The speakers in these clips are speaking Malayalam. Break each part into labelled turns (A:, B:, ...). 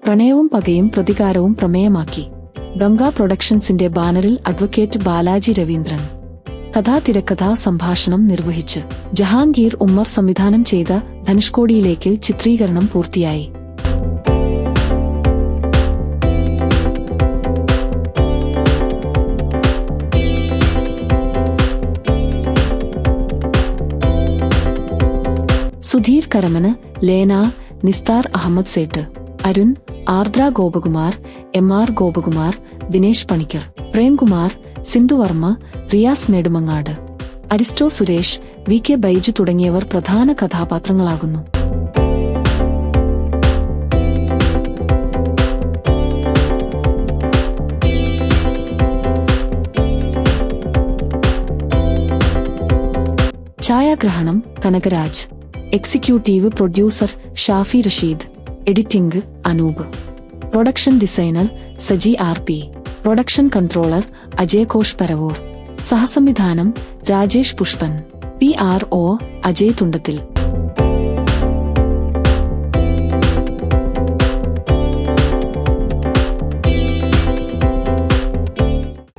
A: പ്രണയവും പകയും പ്രതികാരവും പ്രമേയമാക്കി. ഗംഗ പ്രൊഡക്ഷൻസിന്റെ ബാനറിൽ അഡ്വക്കേറ്റ് ബാലാജി രവീന്ദ്രൻ കഥാ സംഭാഷണം നിർവഹിച്ച് ജഹാംഗീർ ഉമ്മർ സംവിധാനം ചെയ്ത ധനുഷ്കോടിയിലേക്ക് ചിത്രീകരണം പൂർത്തിയായി. സുധീർ കരമന്, ലേന, നിസ്താർ അഹമ്മദ് സേട്ട്, അരുൺ, ആർദ്ര ഗോപകുമാർ, MR ഗോപകുമാർ, ദിനേശ് പണിക്കർ, പ്രേംകുമാർ, സിന്ധു വർമ്മ, റിയാസ് നെടുമങ്ങാട്, അരിസ്റ്റോ സുരേഷ്, VK ബൈജു തുടങ്ങിയവർ പ്രധാന കഥാപാത്രങ്ങളാകുന്നു. ഛായാഗ്രഹണം Kanakaraj, executive producer Shafi Rasheed, editing Anoop, production designer Saji RP, production controller Ajay Ghosh Paravur, സഹസംവിധാനം രാജേഷ് പുഷ്പൻ, PRO അജയ് തുണ്ടത്തിൽ.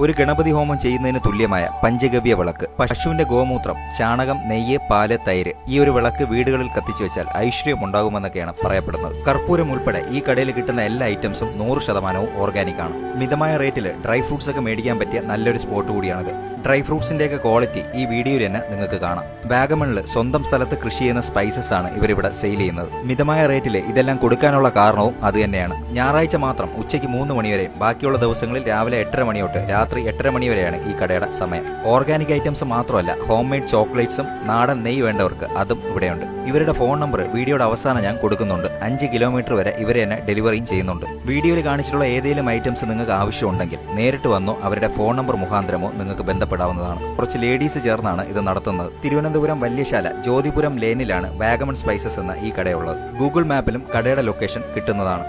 B: ഒരു ഗണപതി ഹോമം ചെയ്യുന്നതിന് തുല്യമായ പഞ്ചഗവ്യ വിളക്ക്, പശുവിന്റെ ഗോമൂത്രം, ചാണകം, നെയ്യ്, പാല്, തൈര്, ഈ ഒരു വിളക്ക് വീടുകളിൽ കത്തിച്ചു വെച്ചാൽ ഐശ്വര്യം ഉണ്ടാകുമെന്നൊക്കെയാണ് പറയപ്പെടുന്നത്. കർപ്പൂരം ഉൾപ്പെടെ ഈ കടയിൽ കിട്ടുന്ന എല്ലാ ഐറ്റംസും 100% ഓർഗാനിക് ആണ്. മിതമായ റേറ്റിൽ ഡ്രൈ ഫ്രൂട്ട്സ് ഒക്കെ മേടിക്കാൻ പറ്റിയ നല്ലൊരു സ്പോട്ട് കൂടിയാണിത്. ഡ്രൈ ഫ്രൂട്ട്സിന്റെയൊക്കെ ക്വാളിറ്റി ഈ വീഡിയോയിൽ തന്നെ നിങ്ങൾക്ക് കാണാം. വാഗമണിൽ സ്വന്തം സ്ഥലത്ത് കൃഷി ചെയ്യുന്ന സ്പൈസസ് ആണ് ഇവരിവിടെ സെയിൽ ചെയ്യുന്നത്. മിതമായ റേറ്റിൽ ഇതെല്ലാം കൊടുക്കാനുള്ള കാരണവും അത് തന്നെയാണ്. ഞായറാഴ്ച മാത്രം ഉച്ചയ്ക്ക് 3 മണി വരെയും ബാക്കിയുള്ള ദിവസങ്ങളിൽ രാവിലെ 8:30 മണി തൊട്ട് രാത്രി 8:30 മണി വരെയാണ് ഈ കടയുടെ സമയം. ഓർഗാനിക് ഐറ്റംസ് മാത്രമല്ല, ഹോം മെയ്ഡ് ചോക്ലേറ്റ്സും നാടൻ നെയ്യ് വേണ്ടവർക്ക് അതും ഇവിടെയുണ്ട്. ഇവരുടെ ഫോൺ നമ്പർ വീഡിയോയുടെ അവസാനം ഞാൻ കൊടുക്കുന്നുണ്ട്. 5 കിലോമീറ്റർ വരെ ഇവരെ തന്നെ ഡെലിവറിയും ചെയ്യുന്നുണ്ട്. വീഡിയോയിൽ കാണിച്ചിട്ടുള്ള ഏതെങ്കിലും ഐറ്റംസ് നിങ്ങൾക്ക് ആവശ്യമുണ്ടെങ്കിൽ നേരിട്ട് വന്നോ അവരുടെ ഫോൺ നമ്പർ മുഖാന്തരമോ നിങ്ങൾക്ക് ബന്ധപ്പെടാവുന്നതാണ്. കുറച്ച് ലേഡീസ് ചേർന്നാണ് ഇത് നടത്തുന്നത്. തിരുവനന്തപുരം വല്യശാല ജ്യോതിപുരം ലേനിലാണ് വാഗമൺ സ്പൈസസ് എന്ന ഈ കടയുള്ളത്. ഗൂഗിൾ മാപ്പിലും കടയുടെ ലൊക്കേഷൻ കിട്ടുന്നതാണ്.